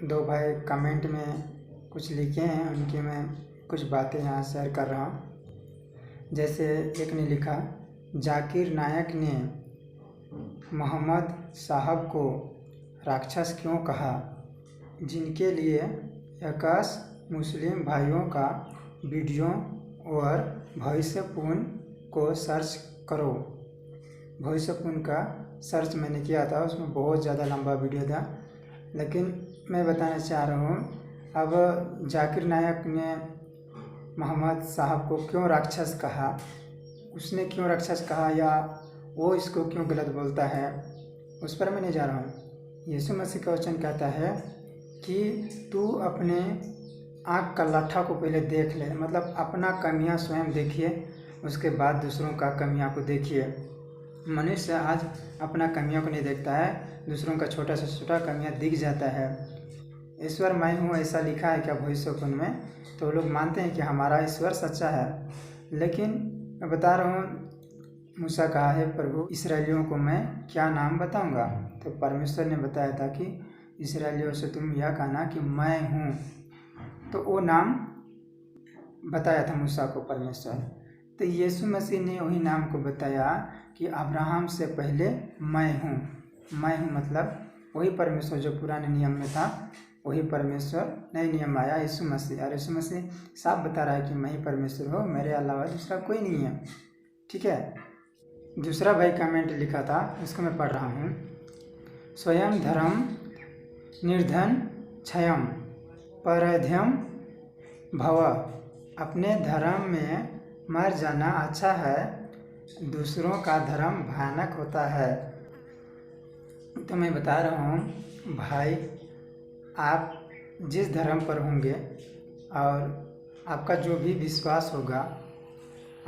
दो भाई कमेंट में कुछ लिखे हैं, उनकी मैं कुछ बातें यहाँ शेयर कर रहा हूँ। जैसे एक ने लिखा, जाकिर नायक ने मोहम्मद साहब को राक्षस क्यों कहा, जिनके लिए यकास मुस्लिम भाइयों का वीडियो और भविष्यपूर्ण को सर्च करो। भविष्यपूर्ण का सर्च मैंने किया था, उसमें बहुत ज़्यादा लंबा वीडियो था, लेकिन मैं बताना चाह रहा हूँ। अब जाकिर नायक ने मोहम्मद साहब को क्यों राक्षस कहा, उसने क्यों राक्षस कहा या वो इसको क्यों गलत बोलता है, उस पर मैं नहीं जा रहा हूँ। यीशु मसीह का वचन कहता है कि तू अपने आँख का लट्ठा को पहले देख ले, मतलब अपना कमियां स्वयं देखिए, उसके बाद दूसरों का कमियां को देखिए। मनुष्य आज अपना कमियों को नहीं देखता है, दूसरों का छोटा से छोटा कमियां दिख जाता है। ईश्वर मैं हूँ ऐसा लिखा है क्या भविष्यपूर्ण में, तो लोग मानते हैं कि हमारा ईश्वर सच्चा है। लेकिन मैं बता रहा हूँ, मूसा कहा है प्रभु इसराइलियों को मैं क्या नाम बताऊंगा, तो परमेश्वर ने बताया था कि इसराइलियों से तुम यह कहना कि मैं हूँ, तो वो नाम बताया था मूसा को परमेश्वर। तो यीशु मसीह ने वही नाम को बताया कि अब्राहम से पहले मैं हूँ। मैं हूँ मतलब वही परमेश्वर जो पुराने नियम में था, वही परमेश्वर नए नियम आया यीशु मसीह। और यीशु मसीह साफ बता रहा है कि मैं ही परमेश्वर हूँ, मेरे अलावा दूसरा कोई नहीं है। ठीक है। दूसरा भाई कमेंट लिखा था, उसको मैं पढ़ रहा हूँ। स्वयं धर्म निर्धन क्षयम परध्यम भव, अपने धर्म में मर जाना अच्छा है, दूसरों का धर्म भयानक होता है। तो मैं बता रहा हूँ भाई, आप जिस धर्म पर होंगे और आपका जो भी विश्वास होगा,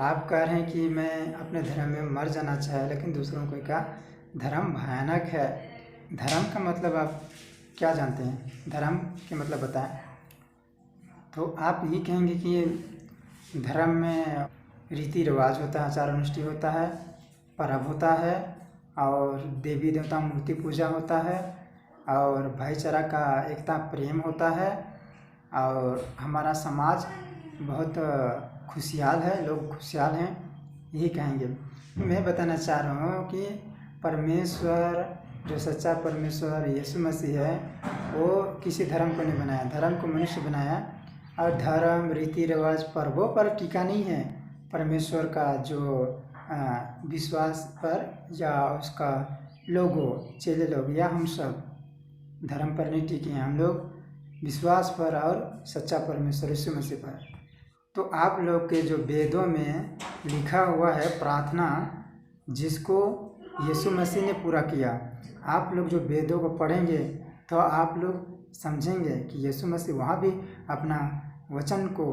आप कह रहे हैं कि मैं अपने धर्म में मर जाना चाहे, लेकिन दूसरों को का धर्म भयानक है। धर्म का मतलब आप क्या जानते हैं, धर्म के मतलब बताएं। तो आप ये कहेंगे कि धर्म में रीति रिवाज होता है, आचार अनुष्ठान होता है, पर्व होता है, और देवी देवता मूर्ति पूजा होता है, और भाईचारा का एकता प्रेम होता है, और हमारा समाज बहुत खुशहाल है, लोग खुशहाल हैं, यही कहेंगे। मैं बताना चाह रहा हूँ कि परमेश्वर जो सच्चा परमेश्वर यीशु मसीह है, वो किसी धर्म को नहीं बनाया, धर्म को मनुष्य बनाया। और धर्म रीति रिवाज पर्वों पर टीका नहीं है, परमेश्वर का जो विश्वास पर या उसका लोगों चेले लोग या हम सब धर्म पर नहीं टिके हैं, हम लोग विश्वास पर और सच्चा परमेश्वर यीशु मसीह पर। तो आप लोग के जो वेदों में लिखा हुआ है प्रार्थना, जिसको यीशु मसीह ने पूरा किया, आप लोग जो वेदों को पढ़ेंगे तो आप लोग समझेंगे कि यीशु मसीह वहाँ भी अपना वचन को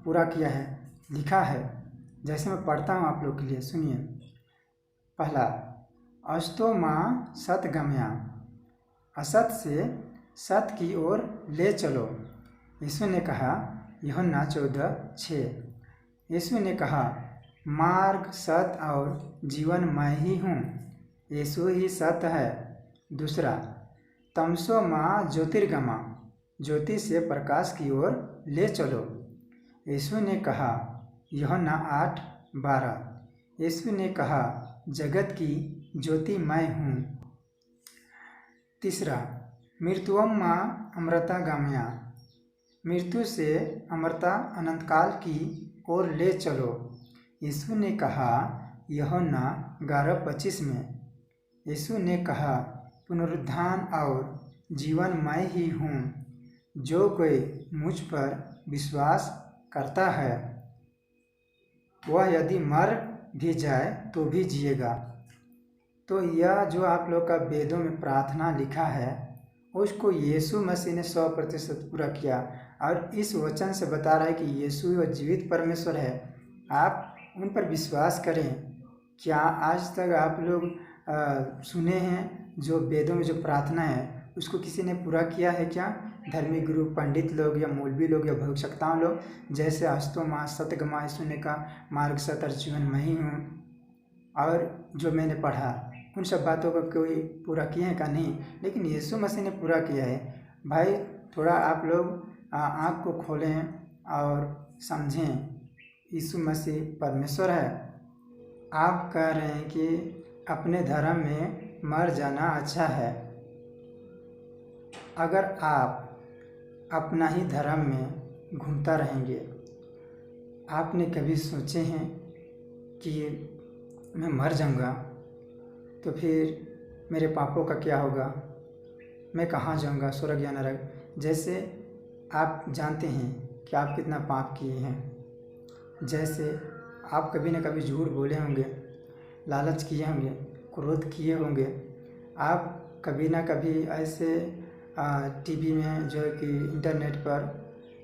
पूरा किया है, लिखा है। जैसे मैं पढ़ता हूँ आप लोग के लिए, सुनिए। पहला, अस्तो माँ सत गम्या, असत से सत की ओर ले चलो। यीशु ने कहा, यूहन्ना 14:6। यीशु ने कहा, मार्ग सत और जीवन मैं ही हूँ, यीशु ही सत्य है। दूसरा, तमसो माँ ज्योतिर्गमा, ज्योति से प्रकाश की ओर ले चलो। यीशु ने कहा, यूहन्ना 8:12। यीशु ने कहा, जगत की ज्योति मैं हूँ। तीसरा, मृत्युम माँ अमृता गाम्या, मृत्यु से अमरता अनंतकाल की ओर ले चलो। यीशु ने कहा, यूहन्ना 11:25 में। यीशु ने कहा, पुनरुत्थान और जीवन मैं ही हूँ, जो कोई मुझ पर विश्वास करता है वह यदि मर भी जाए तो भी जिएगा। तो यह जो आप लोग का वेदों में प्रार्थना लिखा है, उसको यीशु मसीह ने 100% पूरा किया, और इस वचन से बता रहा है कि यीशु वह जीवित परमेश्वर है। आप उन पर विश्वास करें। क्या आज तक आप लोग सुने हैं जो वेदों में जो प्रार्थना है उसको किसी ने पूरा किया है क्या? धर्मी गुरु पंडित लोग या मौलवी लोग या भविष्यवक्ताओं लोग, जैसे अस्तो माँ सतगमा, यीशु ने कहा मार्ग सत और जीवन मैं ही हूँ, और जो मैंने पढ़ा उन सब बातों को कोई पूरा किए हैं का नहीं, लेकिन यीशु मसीह ने पूरा किया है। भाई थोड़ा आप लोग आँख को खोलें और समझें, यीशु मसीह परमेश्वर है। आप कह रहे हैं कि अपने धर्म में मर जाना अच्छा है। अगर आप अपना ही धर्म में घूमता रहेंगे, आपने कभी सोचे हैं कि मैं मर जाऊंगा तो फिर मेरे पापों का क्या होगा, मैं कहाँ जाऊंगा, स्वर्ग या नरक? जैसे आप जानते हैं कि आप कितना पाप किए हैं, जैसे आप कभी न कभी झूठ बोले होंगे, लालच किए होंगे, क्रोध किए होंगे, आप कभी ना कभी ऐसे टीवी में जो है कि इंटरनेट पर,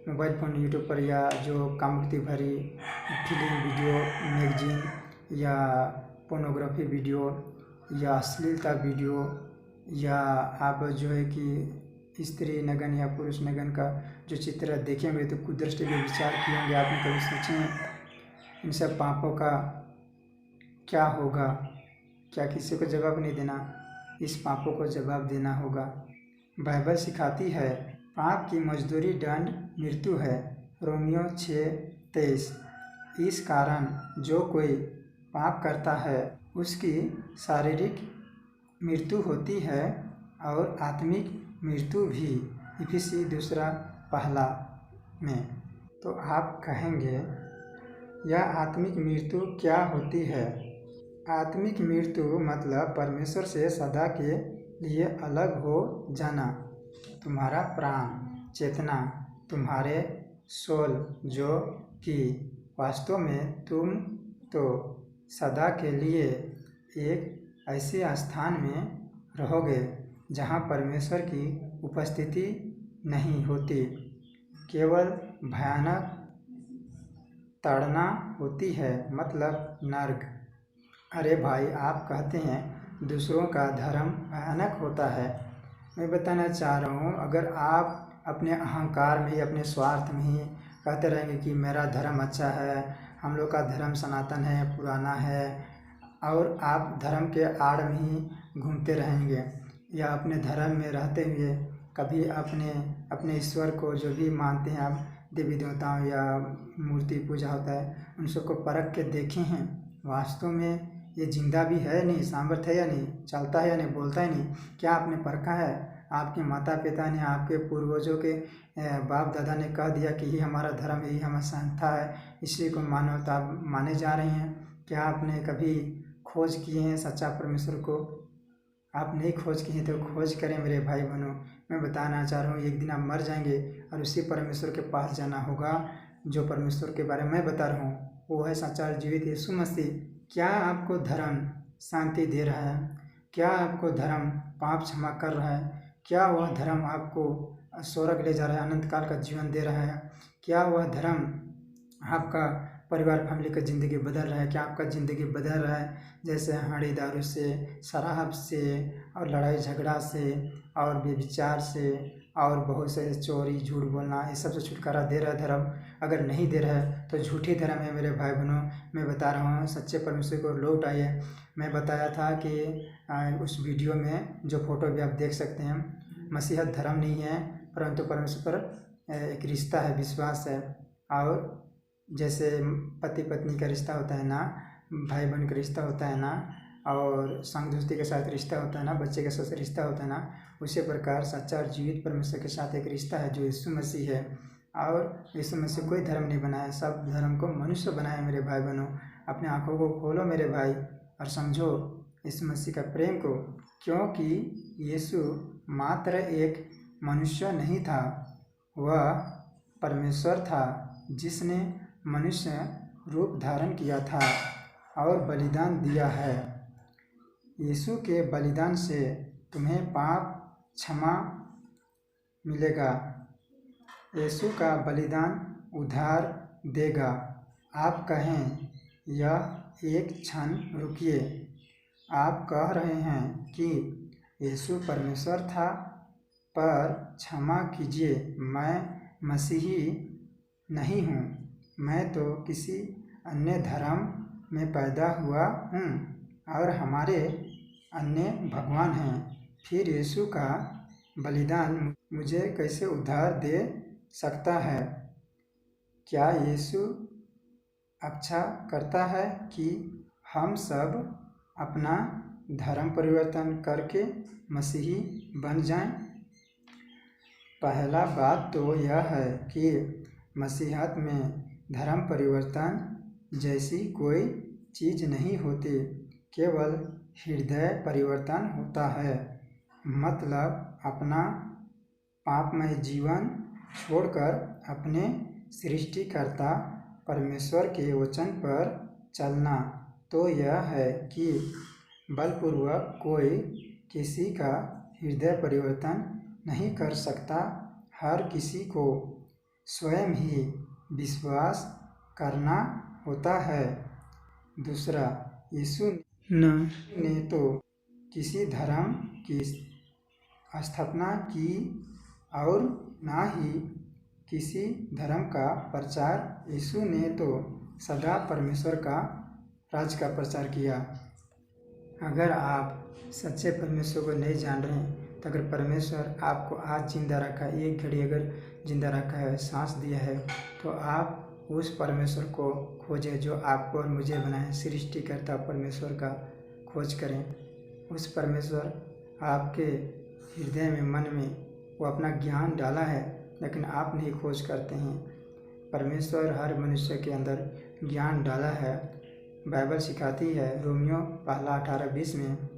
मोबाइल फ़ोन, यूट्यूब पर, या जो कामुकति भरी फिल्म, वीडियो, मैगजीन या पोर्नोग्राफी वीडियो या अश्लीलता वीडियो, या आप जो है कि स्त्री नगन या पुरुष नगन का जो चित्र देखे होंगे तो कुदृष्टि भी विचार किए होंगे। आपने कभी सोचे हैं इन सब पापों का क्या होगा? क्या किसी को जवाब नहीं देना? इस पापों को जवाब देना होगा। बाइबल सिखाती है पाप की मजदूरी दंड मृत्यु है, रोमियो 6:23। इस कारण जो कोई पाप करता है उसकी शारीरिक मृत्यु होती है और आत्मिक मृत्यु भी, इफिसी 2:1 में। तो आप कहेंगे यह आत्मिक मृत्यु क्या होती है? आत्मिक मृत्यु मतलब परमेश्वर से सदा के लिए अलग हो जाना। तुम्हारा प्राण, चेतना, तुम्हारे सोल, जो कि वास्तव में तुम तो सदा के लिए एक ऐसे स्थान में रहोगे जहाँ परमेश्वर की उपस्थिति नहीं होती, केवल भयानक ताड़ना होती है, मतलब नर्क। अरे भाई, आप कहते हैं दूसरों का धर्म भयानक होता है। मैं बताना चाह रहा हूँ, अगर आप अपने अहंकार में ही, अपने स्वार्थ में ही कहते रहेंगे कि मेरा धर्म अच्छा है, हम लोग का धर्म सनातन है, पुराना है, और आप धर्म के आड़ में ही घूमते रहेंगे, या अपने धर्म में रहते हुए कभी अपने ईश्वर को जो भी मानते हैं आप, देवी देवताओं या मूर्ति पूजा होता है, उन सबको परख के देखे हैं वास्तव में ये जिंदा भी है नहीं, सामर्थ्य है या नहीं, चलता है या नहीं, बोलता है नहीं? क्या आपने परखा है? आपके माता पिता ने, आपके पूर्वजों के बाप दादा ने कह दिया कि ये हमारा धर्म, यही हमारा संस्था है, इसी को मानो, तो आप माने जा रहे हैं। क्या आपने कभी खोज किए हैं सच्चा परमेश्वर को? आप नहीं खोज किए तो खोज करें मेरे भाई बहनों। मैं बताना चाह रहा हूँ, एक दिन आप मर जाएंगे और उसी परमेश्वर के पास जाना होगा जो परमेश्वर के बारे में मैं बता रहा हूँ, वो है सच्चा जीवित यीशु मसीह। क्या आपको धर्म शांति दे रहा है? क्या आपको धर्म पाप क्षमा कर रहा है? क्या वह धर्म आपको स्वर्ग ले जा रहा है, अनंत काल का जीवन दे रहा है? क्या वह धर्म आपका परिवार, फैमिली का ज़िंदगी बदल रहा है? क्या आपका ज़िंदगी बदल रहा है? जैसे हाड़ी दारू से, शराब से, और लड़ाई झगड़ा से, और व्यभिचार से, और बहुत से चोरी, झूठ बोलना, इस सब से छुटकारा दे रहा है धर्म? अगर नहीं दे रहा है तो झूठी धर्म है मेरे भाई बहनों। मैं बता रहा हूँ, सच्चे परमेश्वर को लौट आइए। मैं बताया था कि उस वीडियो में जो फोटो भी आप देख सकते हैं, मसीहत धर्म नहीं है, परंतु परमेश्वर पर एक रिश्ता है, विश्वास है। और जैसे पति पत्नी का रिश्ता होता है ना, भाई बहन का रिश्ता होता है ना, और संग दोस्ती के साथ रिश्ता होता है ना, बच्चे के साथ रिश्ता होता है ना, उसी प्रकार सच्चा और जीवित परमेश्वर के साथ एक रिश्ता है जो यीशु मसीह है। और यीशु मसीह कोई धर्म नहीं बनाया, सब धर्म को मनुष्य बनाया मेरे भाई बहनों। अपने आँखों को खोलो मेरे भाई और समझो यीशु मसीह का प्रेम को, क्योंकि यीशु मात्र एक मनुष्य नहीं था, वह परमेश्वर था जिसने मनुष्य रूप धारण किया था और बलिदान दिया है। यीशु के बलिदान से तुम्हें पाप क्षमा मिलेगा। यीशु का बलिदान उद्धार देगा। आप कहें यह एक क्षण रुकिए, आप कह रहे हैं कि यीशु परमेश्वर था, पर क्षमा कीजिए, मैं मसीही नहीं हूँ, मैं तो किसी अन्य धर्म में पैदा हुआ हूँ और हमारे अन्य भगवान हैं। फिर यीशु का बलिदान मुझे कैसे उद्धार दे सकता है? क्या यीशु अच्छा करता है कि हम सब अपना धर्म परिवर्तन करके मसीही बन जाएं? पहला बात तो यह है कि मसीहत में धर्म परिवर्तन जैसी कोई चीज़ नहीं होती, केवल हृदय परिवर्तन होता है। मतलब अपना पापमय जीवन छोड़कर अपने सृष्टिकर्ता परमेश्वर के वचन पर चलना। तो यह है कि बलपूर्वक कोई किसी का हृदय परिवर्तन नहीं कर सकता। हर किसी को स्वयं ही विश्वास करना होता है। दूसरा, यीशु ने तो किसी धर्म की स्थापना की और ना ही किसी धर्म का प्रचार। यीशु ने तो सदा परमेश्वर का राज्य का प्रचार किया। अगर आप सच्चे परमेश्वर को नहीं जान रहे हैं तो अगर परमेश्वर आपको आज जिंदा रखा है, एक घड़ी अगर जिंदा रखा है, सांस दिया है, तो आप उस परमेश्वर को खोजें जो आपको और मुझे बनाए। सृष्टिकर्ता परमेश्वर का खोज करें। उस परमेश्वर आपके हृदय में, मन में वो अपना ज्ञान डाला है, लेकिन आप नहीं खोज करते हैं। परमेश्वर हर मनुष्य के अंदर ज्ञान डाला है। बाइबल सिखाती है रोमियो 1:18-20 में,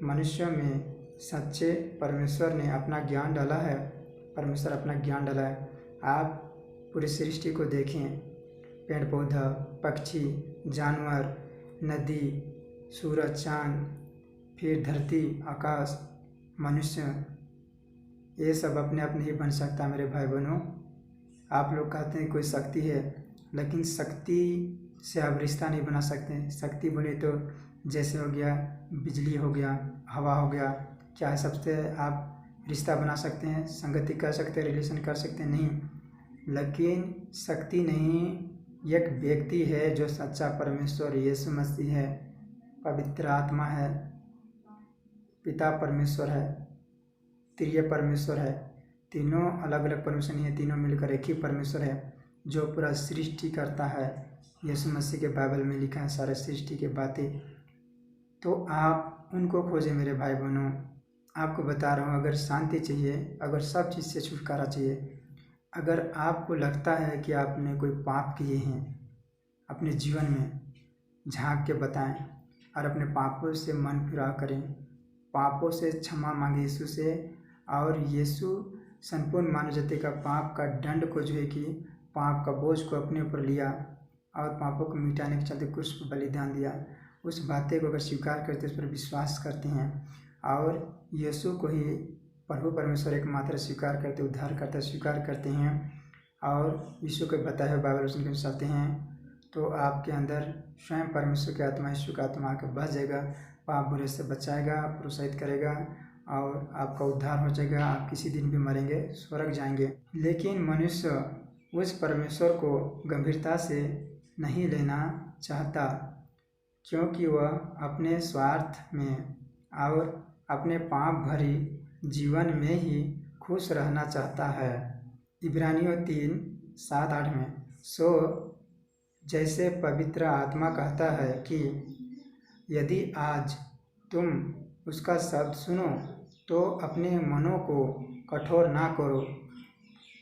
मनुष्यों में सच्चे परमेश्वर ने अपना ज्ञान डाला है। परमेश्वर अपना ज्ञान डाला है। आप पूरी सृष्टि को देखें, पेड़ पौधा, पक्षी, जानवर, नदी, सूरज, चाँद, फिर धरती, आकाश, मनुष्य, ये सब अपने आप नहीं बन सकता। मेरे भाई बहनों, आप लोग कहते हैं कोई शक्ति है, लेकिन शक्ति से आप रिश्ता नहीं बना सकते। शक्ति बने तो जैसे हो गया बिजली, हो गया हवा, हो गया, क्या सबसे आप रिश्ता बना सकते हैं, संगति कर सकते हैं, रिलेशन कर सकते हैं? नहीं। लेकिन शक्ति नहीं, एक व्यक्ति है जो सच्चा परमेश्वर यीशु मसीह है, पवित्र आत्मा है, पिता परमेश्वर है, त्रिय परमेश्वर है। तीनों अलग अलग परमेश्वर नहीं है, तीनों मिलकर एक ही परमेश्वर है जो पूरा सृष्टि करता है। यीशु मसीह के बाइबल में लिखा है सारे सृष्टि की बातें। तो आप उनको खोजें मेरे भाई बहनों। आपको बता रहा हूँ, अगर शांति चाहिए, अगर सब चीज़ से छुटकारा चाहिए, अगर आपको लगता है कि आपने कोई पाप किए हैं अपने जीवन में, झांक के बताएं और अपने पापों से मन फिरा करें, पापों से क्षमा मांगे यीशु से। और यीशु संपूर्ण मानव जाति का पाप का दंड को जो है कि पाप का बोझ को अपने ऊपर लिया और पापों को मिटाने के चलते कुछ बलिदान दिया। उस बातें को अगर स्वीकार करते, उस पर विश्वास करते हैं और यीशु को ही प्रभु परमेश्वर एकमात्र स्वीकार करते, उद्धार करते स्वीकार करते हैं और यीशु को बताए हुए बाइबल वचन के चलते हैं, तो आपके अंदर स्वयं परमेश्वर की आत्मा, यीशु का आत्मा आकर बस जाएगा, पाप बुरे से बचाएगा, प्रोत्साहित करेगा और आपका उद्धार हो जाएगा। आप किसी दिन भी मरेंगे, स्वर्ग जाएंगे। लेकिन मनुष्य उस परमेश्वर को गंभीरता से नहीं लेना चाहता, क्योंकि वह अपने स्वार्थ में और अपने पाप भरी जीवन में ही खुश रहना चाहता है। इब्रानियों 3:7-8 में, सो जैसे पवित्र आत्मा कहता है कि यदि आज तुम उसका शब्द सुनो तो अपने मनों को कठोर ना करो।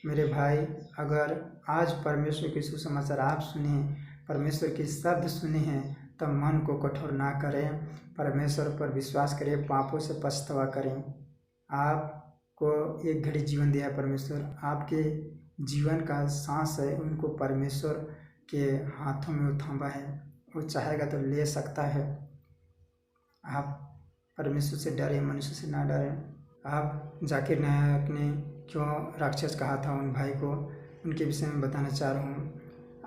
मेरे भाई, अगर आज परमेश्वर के सुसमाचार आप सुने, परमेश्वर के शब्द सुने हैं, तब मन को कठोर ना करें, परमेश्वर पर विश्वास करें, पापों से पछतावा करें। आपको एक घड़ी जीवन दिया है परमेश्वर, आपके जीवन का सांस है, उनको परमेश्वर के हाथों में थामा है, वो चाहेगा तो ले सकता है। आप परमेश्वर से डरें, मनुष्य से ना डरें। आप जाकिर नायक ने क्यों राक्षस कहा था उन भाई को, उनके विषय में बताना चाह रहा हूँ।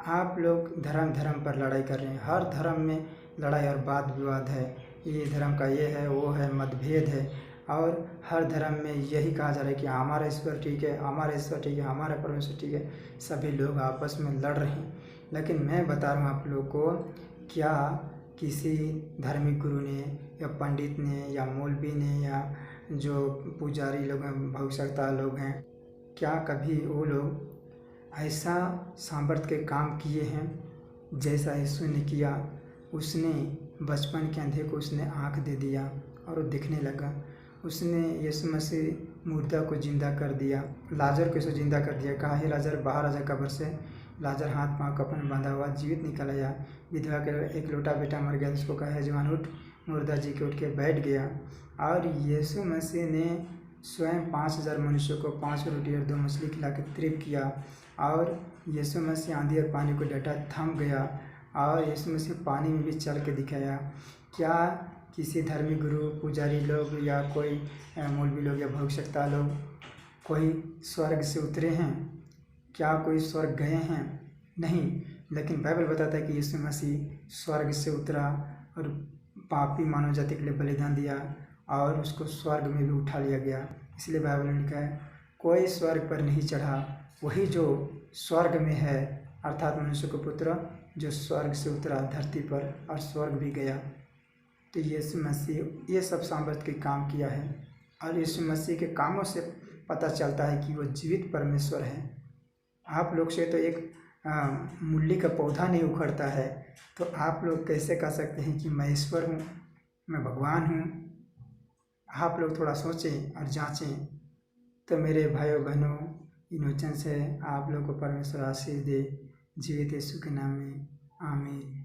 आप लोग धर्म पर लड़ाई कर रहे हैं। हर धर्म में लड़ाई और वाद विवाद है, ये धर्म का ये है, वो है, मतभेद है। और हर धर्म में यही कहा जा रहा है कि हमारा ईश्वर ठीक है, हमारा ईश्वर ठीक है, हमारा परमेश्वर ठीक है। सभी लोग आपस में लड़ रहे हैं। लेकिन मैं बता रहा हूँ आप लोग को, क्या किसी धार्मिक गुरु ने या पंडित ने या मौलवी ने या जो पुजारी लोग हैं, भविष्यवक्ता लोग हैं, क्या कभी वो लोग ऐसा सामर्थ्य के काम किए हैं जैसा यीशु ने किया? उसने बचपन के अंधे को उसने आँख दे दिया और वो दिखने लगा। उसने यीशु मसीह मुर्दा को जिंदा कर दिया, लाजर को जिंदा कर दिया। कहा, हे लाजर बाहर आ जा कब्र से। लाजर हाथ पाँव कफन बांधा हुआ जीवित निकल आया। विधवा के एक लोटा बेटा मर गया, उसको कहा, है जवान उठ। मुर्दा जी के उठ के बैठ गया। और यीशु मसीह ने स्वयं 5000 मनुष्यों को 5 रोटी और 2 मछली खिला के तृप्त किया। और यीशु मसीह आंधी और पानी को डटा थम गया और यीशु मसीह पानी में भी चल के दिखाया। क्या किसी धर्मी गुरु, पुजारी लोग या कोई मौलवी लोग या भविष्यवक्ता लोग कोई स्वर्ग से उतरे हैं? क्या कोई स्वर्ग गए हैं? नहीं। लेकिन बाइबल बताता है कि यीशु मसीह स्वर्ग से उतरा और पापी मानव जाति के लिए बलिदान दिया और उसको स्वर्ग में भी उठा लिया गया। इसलिए बाइबल में लिखा है, कोई स्वर्ग पर नहीं चढ़ा, वही जो स्वर्ग में है, अर्थात मनुष्य को पुत्र जो स्वर्ग से उतरा धरती पर और स्वर्ग भी गया। तो यीशु मसीह ये सब सामर्थ्य के काम किया है और यीशु मसीह के कामों से पता चलता है कि वो जीवित परमेश्वर है। आप लोग से तो एक मूली का पौधा नहीं उखड़ता है, तो आप लोग कैसे कह सकते हैं कि मैं ईश्वर हूँ, मैं भगवान हूँ? आप लोग थोड़ा सोचें और जांचें। तो मेरे भाइयों बहनों, इन वचन से आप लोग को परमेश्वर आशीष दे। जीवित यीशु के नाम में आमीन।